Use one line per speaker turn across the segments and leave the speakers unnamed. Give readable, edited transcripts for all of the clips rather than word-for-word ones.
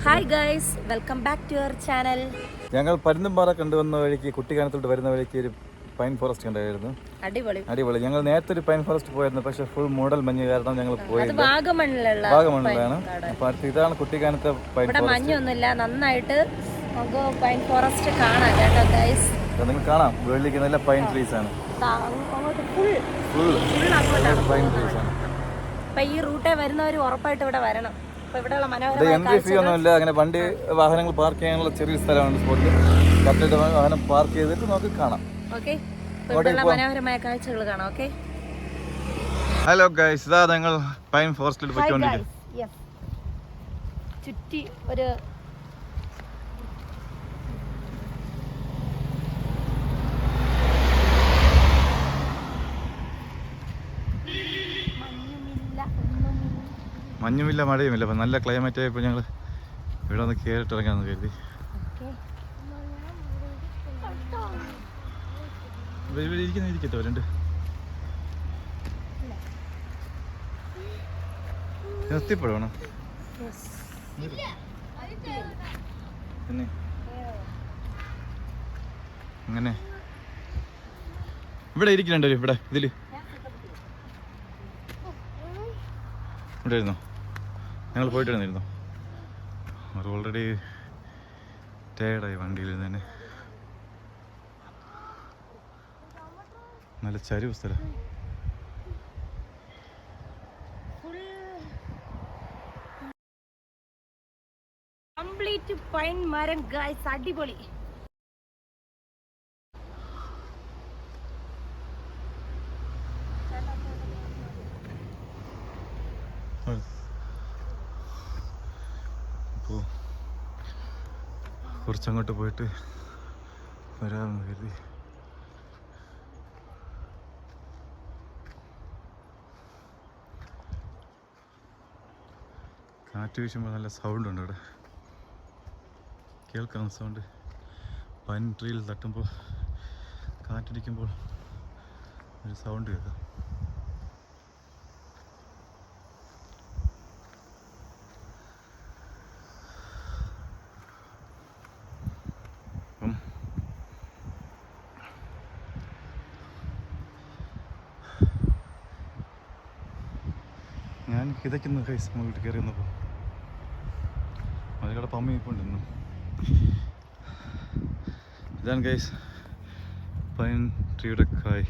Hi guys, welcome back to our channel.
ഞങ്ങൾ പരുന്തുംപാറ കണ്ടുവന്ന വഴിക്ക് കുട്ടിക്കാനത്തോട്ട് വരുന്ന വഴിക്ക് ഒരു പൈൻ ഫോറസ്റ്റ് കണ്ടായിരുന്നു. അടിപൊളി. ഞങ്ങൾ നേരത്തെ ഒരു പൈൻ ഫോറസ്റ്റ് പോയിരുന്നു, പക്ഷെ ഫുൾ മൂടൽ മഞ്ഞ് കാരണം ഞങ്ങൾ പോയില്ല. വാഗമണ്ണിലാണ്. അപ്പൊ അടുത്ത് ഇതാണ് കുട്ടിക്കാനത്തെ പൈൻ ഫോറസ്റ്റ്.
മഞ്ഞൊന്നുമില്ല, നന്നായിട്ട് നമുക്ക് പൈൻ ഫോറസ്റ്റ് കാണാം കേട്ടോ ഗൈസ്.
നിങ്ങൾ കാണാം, വെള്ളിക്ക് നല്ല പൈൻ ട്രീസ് ആണ്. പൈൻ ട്രീസ് ആണ്.
അപ്പൊ ഈ റൂട്ടേ വരുന്നവർ ഉറപ്പായിട്ട് ഇവിടെ വരണം.
എൻട്രി ഫീ ഒന്നുമില്ല. അങ്ങനെ വണ്ടി വാഹനങ്ങൾ പാർക്ക് ചെയ്യാനുള്ള ചെറിയൊരു സ്ഥലമാണ് സ്പോട്ടിൽ. കറക്റ്റായിട്ട് വാഹനം പാർക്ക് ചെയ്തിട്ട് നമുക്ക് കാണാം.
മനോഹരമായ കാഴ്ചകൾ കാണാം. ഓക്കെ,
ഹലോ ഗൈസ്, ഇതാ ഞങ്ങൾ പൈൻ ഫോറസ്റ്റിൽ പോയിക്കൊണ്ടിരിക്കും.
ചുറ്റി ഒരു
മഞ്ഞുമില്ല, മഴയുമില്ല. അപ്പം നല്ല ക്ലൈമറ്റ് ആയപ്പോൾ ഞങ്ങൾ ഇവിടെ ഒന്ന് കയറിട്ടിറങ്ങാമെന്ന് കരുതി. ഇരിക്കട്ടെ, രണ്ട് നിർത്തിപ്പോഴാണോ പിന്നെ അങ്ങനെ ഇവിടെ ഇരിക്കുന്നുണ്ടോ? ഇവിടെ ഇതില് ഇവിടെ ഇരുന്നോ? ഞങ്ങൾ പോയിട്ടിരുന്നിരുന്നു. അവർ ഓൾറെഡി ടയേർഡായി വണ്ടിയിൽ തന്നെ. നല്ല ചരിവ് സ്ഥലം.
കംപ്ലീറ്റ് പൈൻ മരം ഗൈസ്, അടിപൊളി.
അപ്പോൾ കുറച്ചങ്ങോട്ട് പോയിട്ട് വരാമെന്ന് കരുതി. കാറ്റ് വീശുമ്പോൾ നല്ല സൗണ്ട് ഉണ്ട് ഇവിടെ, കേൾക്കാം സൗണ്ട്. പൈൻ ട്രീയിൽ തട്ടുമ്പോൾ കാറ്റടിക്കുമ്പോൾ ഒരു സൗണ്ട് കേൾക്കാം. ഞാൻ കിതയ്ക്കുന്ന കൈസ് മുകളിൽ കയറി വന്നപ്പോൾ അതിലൂടെ പമ്മി ഇപ്പോൾ ഉണ്ടെന്നു. ഇതാണ് ഗൈസ് പൈൻ ട്രീയുടെ കായ്.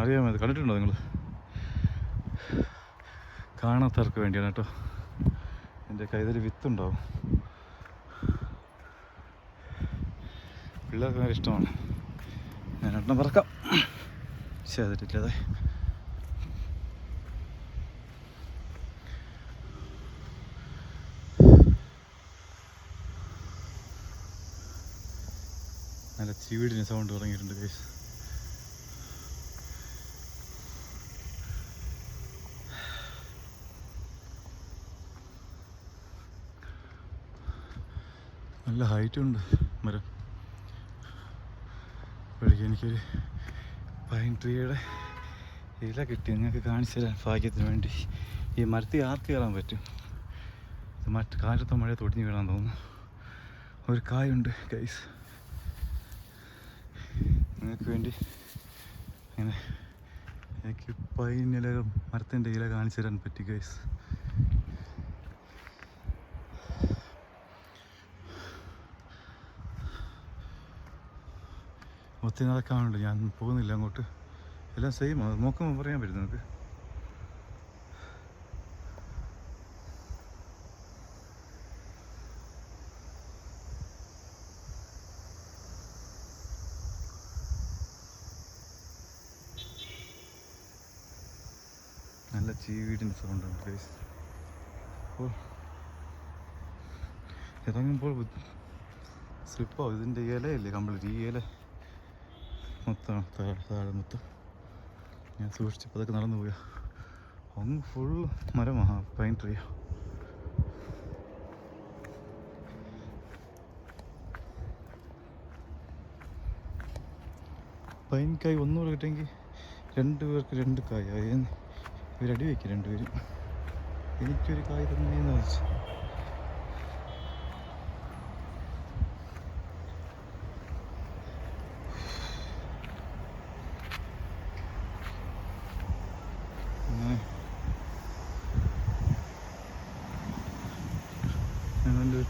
അറിയാമോ? അത് കണ്ടിട്ടുണ്ടോ നിങ്ങൾ? കാണാത്തവർക്ക് വേണ്ടിയാണ് കേട്ടോ. എൻ്റെ കൈതൽ വിത്തുണ്ടാവും. പിള്ളേർക്ക് വളരെ ഇഷ്ടമാണ്. ഞാൻ ഒരെണ്ണം പറക്കാം. ചെയ്തിട്ടില്ലതെ. നല്ല ചീവിടിന് സൗണ്ട് തുടങ്ങിയിട്ടുണ്ട് ഗൈസ്. നല്ല ഹൈറ്റുണ്ട് മരം. ഇപ്പോഴേക്ക് എനിക്കൊരു പൈൻ ട്രീയുടെ ഇല കിട്ടി. നിങ്ങൾക്ക് കാണിച്ചു തരാൻ ഭാഗ്യത്തിന് വേണ്ടി. ഈ മരത്തിൽ ആർക്ക് കയറാൻ പറ്റും? മറ്റ് കാലത്തെ മഴ തൊടിഞ്ഞ് വീഴാൻ തോന്നുന്നു. ഒരു കായുണ്ട് ഗൈസ്, നിങ്ങൾക്ക് വേണ്ടി. അങ്ങനെ എനിക്ക് പൈൻ ഇലകൾ, മരത്തിൻ്റെ ഇല കാണിച്ചു തരാൻ പറ്റി ഗൈസ്. ഒത്തിരി നടക്കാനുണ്ട്, ഞാൻ പോകുന്നില്ല അങ്ങോട്ട്. എല്ലാം സെയിം, അത് നോക്കുമ്പോൾ പറയാൻ പറ്റും നമുക്ക്. നല്ല ചീവീടിൻ്റെ സൗണ്ടുണ്ട് ഗൈസ്. അപ്പോൾ ഇറങ്ങുമ്പോൾ സ്ലിപ്പാവും. ഇതിൻ്റെ ഇലയല്ലേ കംപ്ലീറ്റ്, ഈ ഇല മൊത്തം താഴെ മൊത്തം. ഞാൻ സൂക്ഷിച്ചപ്പോൾ അതൊക്കെ നടന്നു പോയാ. അങ്ങ് ഫുള്ള് മരമാണ്, പൈൻ ട്രീ. പൈൻ കായ് ഒന്നുകൂടെ കിട്ടിയെങ്കിൽ 2 പേർക്ക് 2 കായ്. ഇവരടി വയ്ക്കും 2 പേരും. എനിക്കൊരു കായ് തന്നെയെന്ന് വെച്ചു. അങ്ങനെ ഞങ്ങളുടെ ഒരു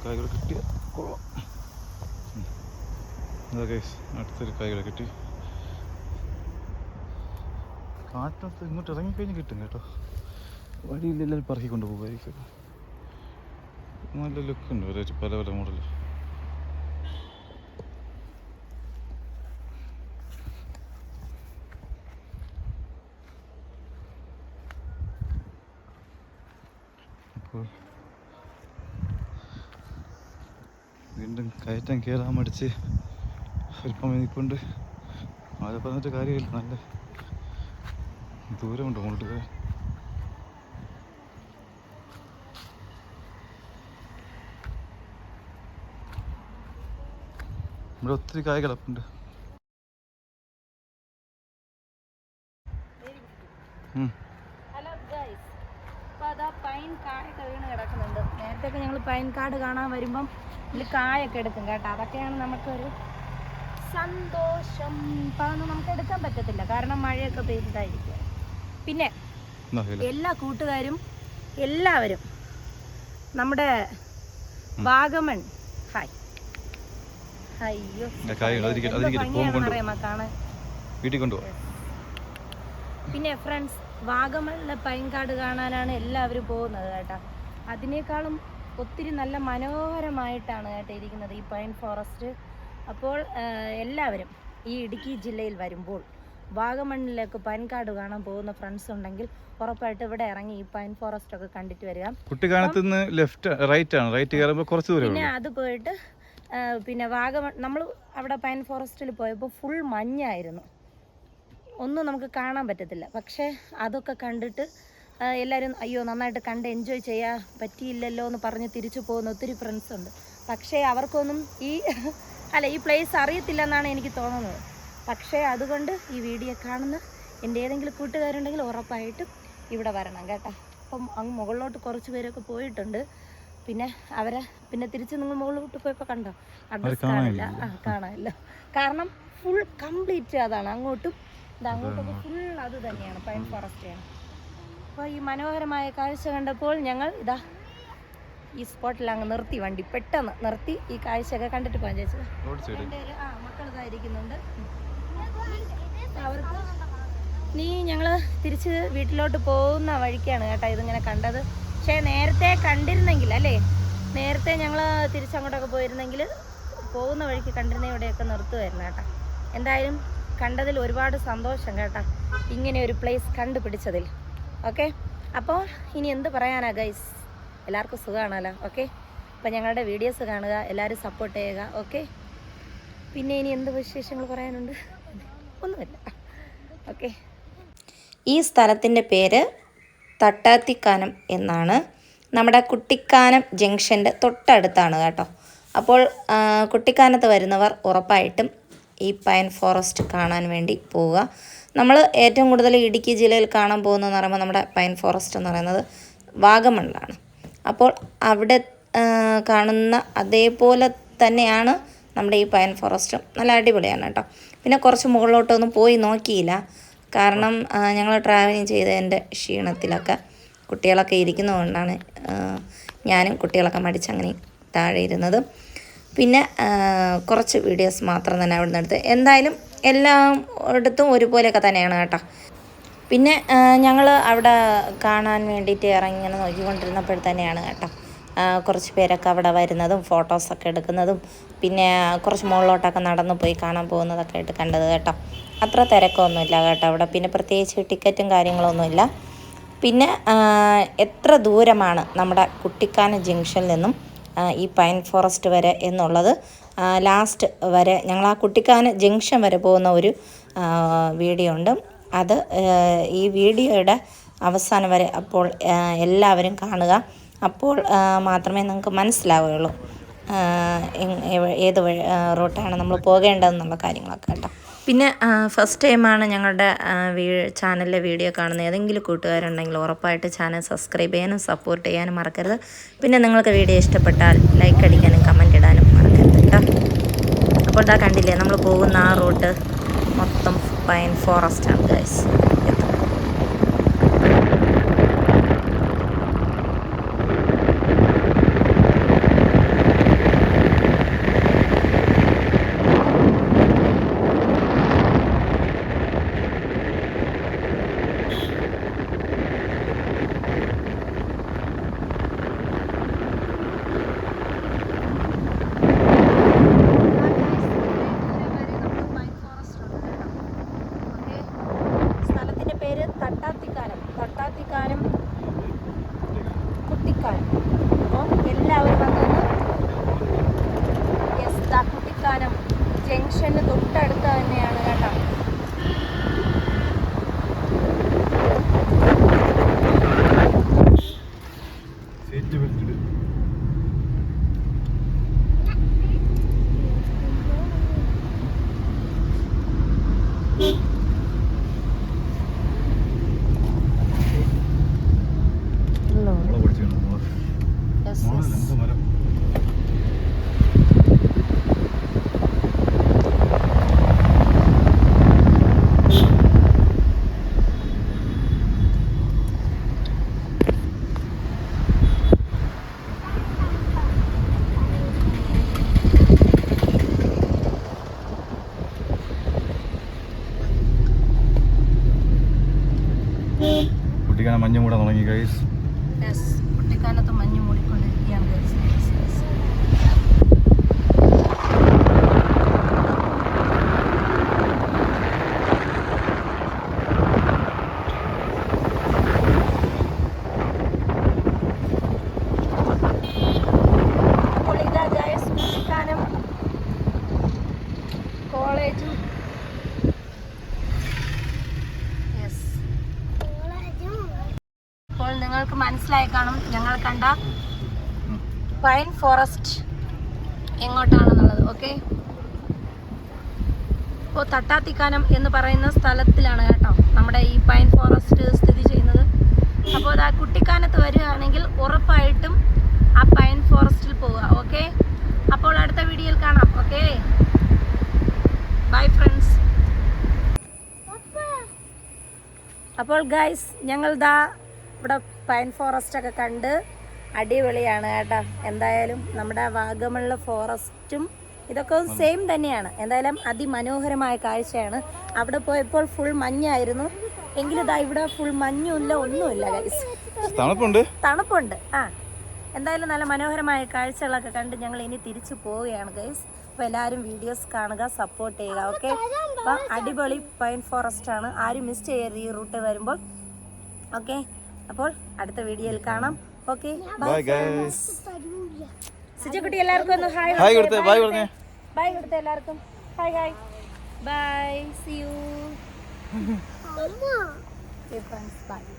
കായ്കൾ കിട്ടിയ കൊള്ളാം. അതൊക്കെ അടുത്തൊരു കായ്കൾ കിട്ടി. കാറ്റത്ത് ഇങ്ങോട്ട് ഇറങ്ങിക്കഴിഞ്ഞ് കിട്ടും കേട്ടോ. വഴിയിലെല്ലാം പറക്കിക്കൊണ്ട് പോകുമായിരിക്കും. നല്ല ലുക്കുണ്ട് വെറൈറ്റി പല പല മോഡൽ. അപ്പോൾ വീണ്ടും കയറ്റം കയറാൻ മടിച്ച് അല്പം നിൽപ്പുണ്ട്. അത് പറഞ്ഞിട്ട് കാര്യമില്ല, നല്ല ദൂരമുണ്ട് മുകളിൽ കയറാൻ. ഇവിടെ ഒത്തിരി കായ് കിടപ്പുണ്ട്.
ഹലോ ഗൈസ്, അപ്പോൾ അതാ പൈൻ കായൊക്കെ വീണ് കിടക്കുന്നുണ്ട്. നേരത്തെയൊക്കെ ഞങ്ങൾ പൈൻ കാട് കാണാൻ വരുമ്പം ഇതിൽ കായൊക്കെ എടുക്കും കേട്ടോ. അതൊക്കെയാണ് നമുക്കൊരു സന്തോഷം. ഇപ്പം അതൊന്നും നമുക്ക് എടുക്കാൻ പറ്റത്തില്ല, കാരണം മഴയൊക്കെ പെയ്തിട്ടായിരിക്കും. പിന്നെ എല്ലാ കൂട്ടുകാരും എല്ലാവരും നമ്മുടെ വാഗമൺ ഹായ്. അയ്യോ ഭംഗിയാണെന്നറിയാമോ കാണാൻ. പിന്നെ ഫ്രണ്ട്സ്, വാഗമണിലെ പൈൻകാട് കാണാനാണ് എല്ലാവരും പോകുന്നത് കേട്ടോ. അതിനേക്കാളും ഒത്തിരി നല്ല മനോഹരമായിട്ടാണ് കേട്ടോ ഇരിക്കുന്നത് ഈ പൈൻ ഫോറസ്റ്റ്. അപ്പോൾ എല്ലാവരും ഈ ഇടുക്കി ജില്ലയിൽ വരുമ്പോൾ വാഗമണ്ണിലേക്ക് പൈൻകാട് കാണാൻ പോകുന്ന ഫ്രണ്ട്സ് ഉണ്ടെങ്കിൽ ഉറപ്പായിട്ട് ഇവിടെ ഇറങ്ങി ഈ പൈൻ ഫോറസ്റ്റ് ഒക്കെ കണ്ടിട്ട് വരിക.
കുട്ടിക്കാനത്ത് നിന്ന് ലെഫ്റ്റ് റൈറ്റ് ആണ്, റൈറ്റ് കയറുമ്പോൾ കുറച്ച് ദൂരം.
പിന്നെ അത് പോയിട്ട് പിന്നെ വാഗമൺ നമ്മൾ അവിടെ പൈൻ ഫോറസ്റ്റിൽ പോയപ്പോൾ ഫുൾ മഞ്ഞായിരുന്നു, ഒന്നും നമുക്ക് കാണാൻ പറ്റത്തില്ല. പക്ഷേ അതൊക്കെ കണ്ടിട്ട് എല്ലാവരും അയ്യോ നന്നായിട്ട് കണ്ട് എൻജോയ് ചെയ്യാൻ പറ്റിയില്ലല്ലോ എന്ന് പറഞ്ഞ് തിരിച്ചു പോകുന്ന ഒത്തിരി ഫ്രണ്ട്സ് ഉണ്ട്. പക്ഷേ അവർക്കൊന്നും ഈ പ്ലേസ് അറിയത്തില്ലെന്നാണ് എനിക്ക് തോന്നുന്നത്. പക്ഷേ അതുകൊണ്ട് ഈ വീഡിയോ കാണുന്ന എൻ്റെ ഏതെങ്കിലും കൂട്ടുകാരുണ്ടെങ്കിൽ ഉറപ്പായിട്ടും ഇവിടെ വരണം കേട്ടോ. അപ്പം അങ്ങ് മുകളിലോട്ട് കുറച്ച് പേരൊക്കെ പോയിട്ടുണ്ട്. പിന്നെ അവരെ പിന്നെ തിരിച്ച് നിങ്ങൾ മുകളിലോട്ട് പോയപ്പോൾ കണ്ടോ അഡ്രസ് കാണില്ല. കാണാനില്ല, കാരണം ഫുൾ കംപ്ലീറ്റ് അതാണ്. അങ്ങോട്ടും അങ്ങോട്ടൊക്കെ ഫുൾ അത് തന്നെയാണ്, പൈൻ ഫോറസ്റ്റാണ്. അപ്പോൾ ഈ മനോഹരമായ കാഴ്ച കണ്ടപ്പോൾ ഞങ്ങൾ ഇതാ ഈ സ്പോട്ടിൽ അങ്ങ് നിർത്തി, വണ്ടി പെട്ടെന്ന് നിർത്തി ഈ കാഴ്ചയൊക്കെ കണ്ടിട്ട് പോകാൻ ചോദിച്ചത്. മക്കൾ ഇതായിരിക്കുന്നുണ്ട്. അവർക്ക് ഞങ്ങൾ തിരിച്ച് വീട്ടിലോട്ട് പോകുന്ന വഴിക്കാണ് കേട്ടോ ഇതിങ്ങനെ കണ്ടത്. പക്ഷേ നേരത്തെ കണ്ടിരുന്നെങ്കിൽ നേരത്തെ ഞങ്ങൾ തിരിച്ചങ്ങോട്ടൊക്കെ പോയിരുന്നെങ്കിൽ പോകുന്ന വഴിക്ക് കണ്ടിരുന്ന ഇവിടെയൊക്കെ നിർത്തുമായിരുന്നു കേട്ടോ. എന്തായാലും കണ്ടതിൽ ഒരുപാട് സന്തോഷം കേട്ടോ, ഇങ്ങനെ ഒരു പ്ലേസ് കണ്ടുപിടിച്ചതിൽ. ഓക്കെ, അപ്പോൾ ഇനി എന്ത് പറയാനാ ഗൈസ്, എല്ലാവർക്കും സുഖമാണല്ലോ. ഓക്കെ, അപ്പോൾ ഞങ്ങളുടെ വീഡിയോസ് കാണുക, എല്ലാവരും സപ്പോർട്ട് ചെയ്യുക. ഓക്കെ, പിന്നെ ഇനി എന്ത് വിശേഷങ്ങൾ പറയാനുണ്ട്? ഒന്നുമില്ല. ഓക്കെ, ഈ സ്ഥലത്തിൻ്റെ പേര് തട്ടാത്തിക്കാനം എന്നാണ്. നമ്മുടെ കുട്ടിക്കാനം ജംഗ്ഷൻ്റെ തൊട്ടടുത്താണ് കേട്ടോ. അപ്പോൾ കുട്ടിക്കാനത്ത് വരുന്നവർ ഉറപ്പായിട്ടും ഈ പൈൻ ഫോറസ്റ്റ് കാണാൻ വേണ്ടി പോവുക. നമ്മൾ ഏറ്റവും കൂടുതൽ ഇടുക്കി ജില്ലയിൽ കാണാൻ പോകുന്നതെന്ന് പറയുമ്പോൾ നമ്മുടെ പൈൻ ഫോറസ്റ്റ് എന്ന് പറയുന്നത് വാഗമണ്ണിലാണ്. അപ്പോൾ അവിടെ കാണുന്ന അതേപോലെ തന്നെയാണ് നമ്മുടെ ഈ പൈൻ ഫോറസ്റ്റും. നല്ല അടിപൊളിയാണ് കേട്ടോ. പിന്നെ കുറച്ച് മുകളിലോട്ടൊന്നും പോയി നോക്കിയില്ല, കാരണം ഞങ്ങൾ ട്രാവലിങ് ചെയ്തതിൻ്റെ ക്ഷീണത്തിലൊക്കെ കുട്ടികളൊക്കെ ഇരിക്കുന്നതുകൊണ്ടാണ് ഞാനും കുട്ടികളൊക്കെ മടിച്ചങ്ങനെ താഴെ ഇരുന്നത്. പിന്നെ കുറച്ച് വീഡിയോസ് മാത്രം തന്നെ അവിടെ നിന്ന് എടുത്ത്. എന്തായാലും എല്ലായിടത്തും ഒരുപോലെയൊക്കെ തന്നെയാണ് കേട്ടോ. പിന്നെ ഞങ്ങൾ അവിടെ കാണാൻ വേണ്ടിയിട്ട് ഇറങ്ങി ഇങ്ങനെ നോക്കിക്കൊണ്ടിരുന്നപ്പോൾ തന്നെയാണ് കേട്ടോ കുറച്ച് പേരൊക്കെ അവിടെ വരുന്നതും ഫോട്ടോസൊക്കെ എടുക്കുന്നതും പിന്നെ കുറച്ച് മുകളിലോട്ടൊക്കെ നടന്നു പോയി കാണാൻ പോകുന്നതൊക്കെ ആയിട്ട് കണ്ടത് കേട്ടോ. അത്ര തിരക്കൊന്നുമില്ല കേട്ടോ അവിടെ. പിന്നെ പ്രത്യേകിച്ച് ടിക്കറ്റും കാര്യങ്ങളൊന്നുമില്ല. പിന്നെ എത്ര ദൂരമാണ് നമ്മുടെ കുട്ടിക്കാനം ജംഗ്ഷനിൽ നിന്നും ഈ പൈൻ ഫോറസ്റ്റ് വരെ എന്നുള്ളത് ലാസ്റ്റ് വരെ ഞങ്ങൾ ആ കുട്ടിക്കാനം ജംഗ്ഷൻ വരെ പോകുന്ന ഒരു വീഡിയോ ഉണ്ട്. അത് ഈ വീഡിയോയുടെ അവസാനം വരെ അപ്പോൾ എല്ലാവരും കാണുക. അപ്പോൾ മാത്രമേ നിങ്ങൾക്ക് മനസ്സിലാവുകയുള്ളൂ ഏത് റൂട്ടാണ് നമ്മൾ പോകേണ്ടതെന്നുള്ള കാര്യങ്ങളൊക്കെ കേട്ടോ. പിന്നെ ഫസ്റ്റ് ടൈമാണ് ഞങ്ങളുടെ ചാനലിലെ വീഡിയോ കാണുന്നത് ഏതെങ്കിലും കൂട്ടുകാരുണ്ടെങ്കിൽ ഉറപ്പായിട്ട് ചാനൽ സബ്സ്ക്രൈബ് ചെയ്യാനും സപ്പോർട്ട് ചെയ്യാനും മറക്കരുത്. പിന്നെ നിങ്ങൾക്ക് വീഡിയോ ഇഷ്ടപ്പെട്ടാൽ ലൈക്ക് അടിക്കാനും കമൻറ്റ് ഇടാനും മറക്കരുത് കേട്ടോ. അപ്പോൾ ഇതാ കണ്ടില്ലേ, നമ്മൾ പോകുന്ന ആ റൂട്ട് മൊത്തം പൈൻ ഫോറസ്റ്റാണ് ഗൈസ്. തട്ടാത്തിക്കാനം കുട്ടിക്കാനം. അപ്പോൾ എല്ലാവരും വന്നത് കുട്ടിക്കാനം ജംഗ്ഷന് തൊട്ടടുത്ത് തന്നെയാണ് കേട്ടോ.
കുട്ടിക്കാനം മഞ്ഞ് മൂടാൻ തുടങ്ങി ഗൈസ്.
കുട്ടിക്കാനത്ത് മഞ്ഞ് മൂടിക്കൊണ്ടിരിക്കുകയാണ് ഗൈസ്. അപ്പോൾ ഇതാ ഗൈസ് കുട്ടിക്കാനം കോളേജും നിങ്ങൾക്ക് മനസ്സിലായി കാണും ഞങ്ങൾ കണ്ട പൈൻ ഫോറസ്റ്റ് എങ്ങോട്ടാണെന്നുള്ളത്. ഓക്കെ, ഇപ്പോൾ തട്ടാത്തിക്കാനം എന്ന് പറയുന്ന സ്ഥലത്തിലാണ് കേട്ടോ നമ്മുടെ ഈ പൈൻ ഫോറസ്റ്റ് സ്ഥിതി ചെയ്യുന്നത്. അപ്പോൾ അത് ആ കുട്ടിക്കാനത്ത് വരികയാണെങ്കിൽ ഉറപ്പായിട്ടും ആ പൈൻ ഫോറസ്റ്റിൽ പോവുക. ഓക്കെ, അപ്പോൾ അടുത്ത വീഡിയോയിൽ കാണാം. Okay, bye friends. അപ്പോൾ ഗൈസ് ഞങ്ങൾ ഇവിടെ പൈൻ ഫോറസ്റ്റ് ഒക്കെ കണ്ട് അടിപൊളിയാണ് കേട്ടോ. എന്തായാലും നമ്മുടെ വാഗമണിലെ ഫോറസ്റ്റും ഇതൊക്കെ സെയിം തന്നെയാണ്. എന്തായാലും അതിമനോഹരമായ കാഴ്ചയാണ്. അവിടെ പോയപ്പോൾ ഫുൾ മഞ്ഞായിരുന്നു, എങ്കിലും ഇവിടെ ഫുൾ മഞ്ഞുമില്ല, ഒന്നുമില്ല ഗൈസ്. തണുപ്പുണ്ട്. എന്തായാലും നല്ല മനോഹരമായ കാഴ്ചകളൊക്കെ കണ്ട് ഞങ്ങൾ ഇനി തിരിച്ചു പോവുകയാണ് ഗൈസ്. അപ്പോൾ എല്ലാവരും വീഡിയോസ് കാണുക, സപ്പോർട്ട് ചെയ്യുക. ഓക്കെ, അപ്പോൾ അടിപൊളി പൈൻ ഫോറസ്റ്റ് ആണ്, ആരും മിസ് ചെയ്യരുത് ഈ റൂട്ട് വരുമ്പോൾ. ഓക്കെ, അപ്പോൾ അടുത്ത വീഡിയോയിൽ കാണാം. Okay, bye guys. സിജുക്കുട്ടി എല്ലാവർക്കും ഒന്ന് ഹായ് കൊടുത്തേ. ബൈ കൊടുത്തേ എല്ലാവർക്കും. Hi bye, see you. Okay friends, bye.